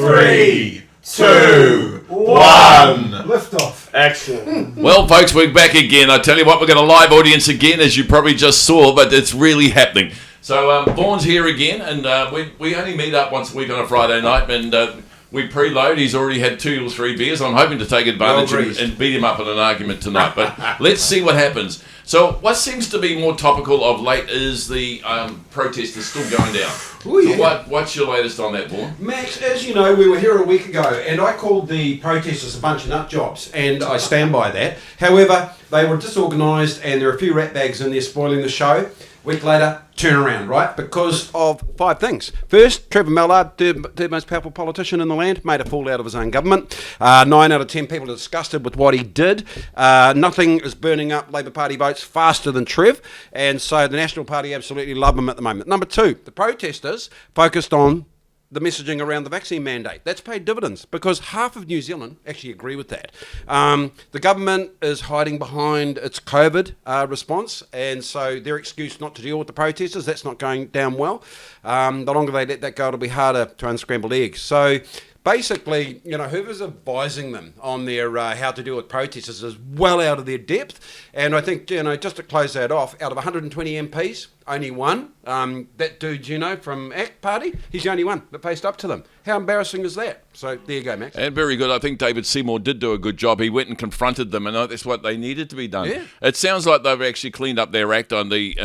3, 2, 1. Lift off. Action. Well, folks, we're back again. I tell you what, we've got a live audience again, as you probably just saw, but it's really happening. So Vaughan's here again, and we only meet up once a week on a Friday night, and we preload. He's already had 2 or 3 beers. I'm hoping to take advantage and beat him up in an argument tonight, but let's see what happens. So what seems to be more topical of late is the protest is still going down. Ooh, yeah. So what's your latest on that, Vaughan? Max, as you know, we were here a week ago and I called the protesters a bunch of nut jobs, and I stand by that. However, they were disorganised and there are a few ratbags in there spoiling the show. Week later, turn around, right? Because of 5 things. First, Trevor Mallard, third most powerful politician in the land, made a fool out of his own government. 9 out of 10 people are disgusted with what he did. Nothing is burning up Labour Party votes faster than Trev, and so the National Party absolutely love him at the moment. Number 2, the protesters focused on the messaging around the vaccine mandate. That's paid dividends because half of New Zealand actually agree with that. The government is hiding behind its COVID response, and so their excuse not to deal with the protesters, that's not going down well. The longer they let that go, it'll be harder to unscramble eggs. So basically, you know, whoever's advising them on their how to deal with protesters is well out of their depth. And I think, you know, just to close that off, out of 120 MPs, only one, that dude, you know, from ACT Party, he's the only one that faced up to them. How embarrassing is that? So there you go, Max. And very good. I think David Seymour did do a good job. He went and confronted them, and that's what they needed to be done. Yeah. It sounds like they've actually cleaned up their act on they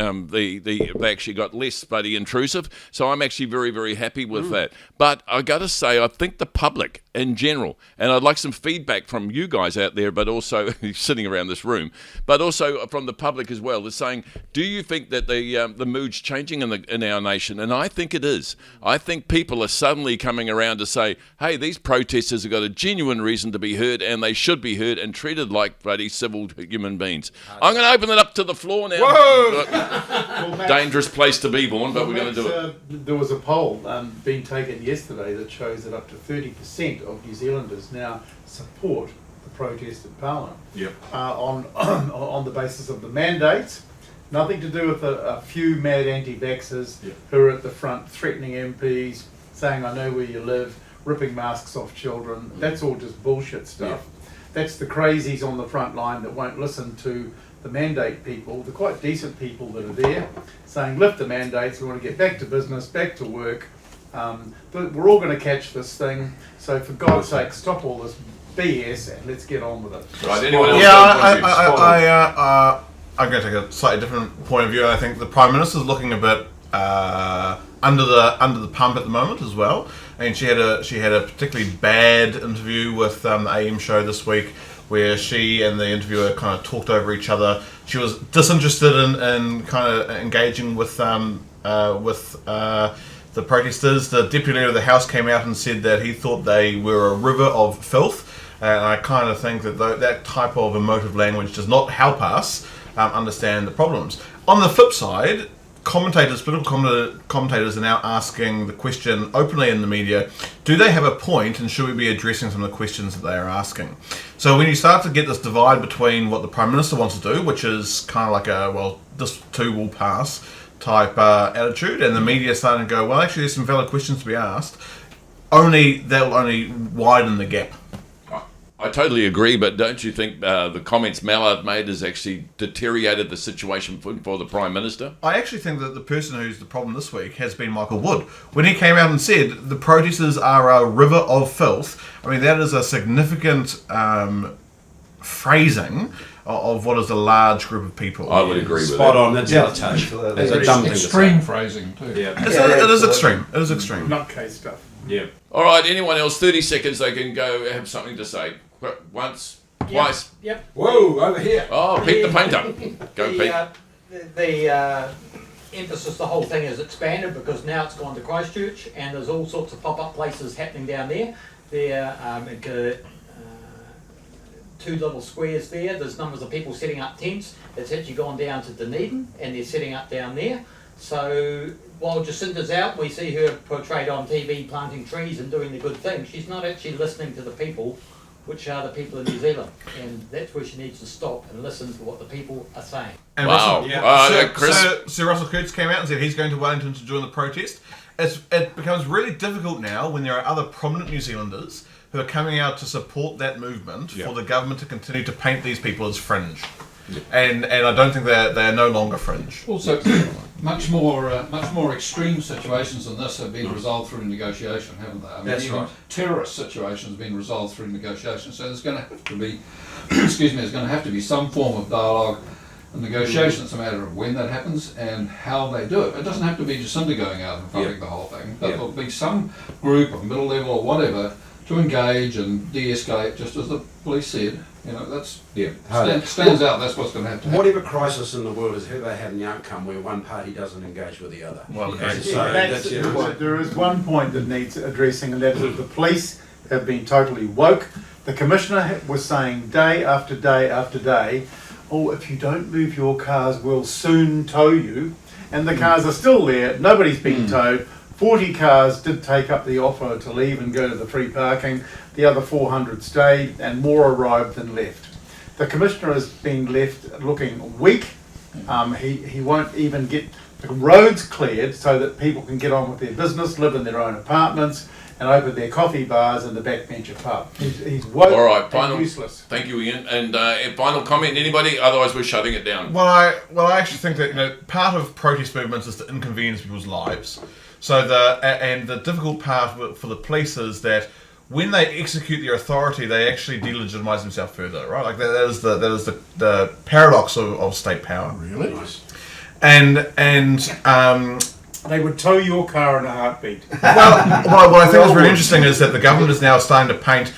actually got less bloody intrusive. So I'm actually very, very happy with that. But I got to say, I think the public in general, and I'd like some feedback from you guys out there, but also sitting around this room, but also from the public as well, is saying, do you think that the mood's changing in our nation? And I think it is. I think people are suddenly coming around to say, hey, these protesters have got a genuine reason to be heard, and they should be heard and treated like bloody civil human beings. I'm going to open it up to the floor now. Whoa! Dangerous place to be, Vaughan, but we're going to do it. There was a poll being taken yesterday that shows that up to 30% of New Zealanders now support the protest at Parliament. Yep. On the basis of the mandates. Nothing to do with a few mad anti-vaxxers who are at the front threatening MPs, saying, I know where you live, ripping masks off children. That's all just bullshit stuff. That's the crazies on the front line that won't listen to the mandate people, the quite decent people that are there, saying, lift the mandates, we want to get back to business, back to work. We're all going to catch this thing, so for God's sake, stop all this BS and let's get on with it. Right, anyone else? Yeah, I'm going to take a slightly different point of view. I think the Prime Minister's looking a bit under the pump at the moment as well. And she had a particularly bad interview with the AM show this week, where she and the interviewer kind of talked over each other. She was disinterested in kind of engaging with the protesters. The Deputy Leader of the House came out and said that he thought they were a river of filth. And I kind of think that that type of emotive language does not help us understand the problems. On the flip side, political commentators are now asking the question openly in the media, do they have a point and should we be addressing some of the questions that they are asking? So when you start to get this divide between what the Prime Minister wants to do, which is kind of like a, well, this too will pass type attitude, and the media starting to go, well, actually there's some valid questions to be asked, that'll only widen the gap. I totally agree, but don't you think the comments Mallard made has actually deteriorated the situation for the Prime Minister? I actually think that the person who's the problem this week has been Michael Wood. When he came out and said the protesters are a river of filth, I mean, that is a significant phrasing of what is a large group of people. I would agree with that. Spot on, that's out of touch. That's a dumb thing to say. Extreme phrasing too. It is extreme. It is extreme. Nutcase stuff. Yeah. All right, anyone else, 30 seconds, they can go have something to say. Once, twice. Yep. Whoa, over here. Oh, Pete the painter. Go, Pete. The emphasis, the whole thing is expanded because now it's gone to Christchurch and there's all sorts of pop-up places happening down there. There 2 little squares there. There's numbers of people setting up tents. It's actually gone down to Dunedin and they're setting up down there. So while Jacinda's out, we see her portrayed on TV planting trees and doing the good thing. She's not actually listening to the people, which are the people in New Zealand, and that's where she needs to stop and listen to what the people are saying. And wow. Russell, Chris? Sir Russell Coutts came out and said he's going to Wellington to join the protest, it becomes really difficult now when there are other prominent New Zealanders who are coming out to support that movement for the government to continue to paint these people as fringe. And I don't think they are no longer fringe. Also, much more extreme situations than this have been resolved through negotiation, haven't they? I mean, That's even right. terrorist situations have been resolved through negotiation. So there's going to have to be, excuse me, there's going to have to be some form of dialogue and negotiation. It's a matter of when that happens and how they do it. It doesn't have to be Jacinda going out and funding the whole thing, but there'll be some group of middle level or whatever to engage and de-escalate, just as the police said. You know, that's stands out. That's what's going to have to happen. Whatever crisis in the world has ever had an outcome where one party doesn't engage with the other. Well, And so That's- that's, you know, there is one point that needs addressing, and that is the police have been totally woke. The commissioner was saying day after day after day, oh, if you don't move your cars, we'll soon tow you. And the cars are still there, nobody's been towed. 40 cars did take up the offer to leave and go to the free parking. The other 400 stayed, and more arrived than left. The commissioner has been left looking weak. He won't even get the roads cleared so that people can get on with their business, live in their own apartments, and open their coffee bars in the backbencher pub. He's woke All right, and final. useless. Thank you, Ian. And final comment, anybody? Otherwise, we're shutting it down. Well, I actually think that part of protest movements is to inconvenience people's lives. So the difficult part for the police is that when they execute their authority, they actually delegitimize themselves further, right? Like that is the paradox of state power. Really? nice. And They would tow your car in a heartbeat. well, what I think is really interesting is that the government is now starting to paint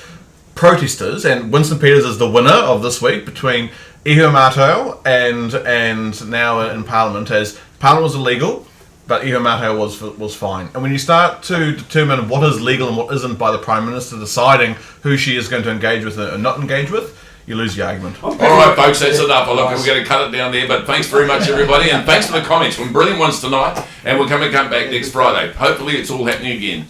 protesters, and Winston Peters is the winner of this week between Iho Mātou and now in Parliament, as Parliament was illegal, but Iho Mātou was fine. And when you start to determine what is legal and what isn't by the Prime Minister deciding who she is going to engage with and not engage with, you lose the argument. All right, folks, that's enough. Look, we're going to cut it down there, but thanks very much, everybody, and thanks for the comments. Some brilliant ones tonight, and we're coming to come back next Friday. Hopefully, it's all happening again.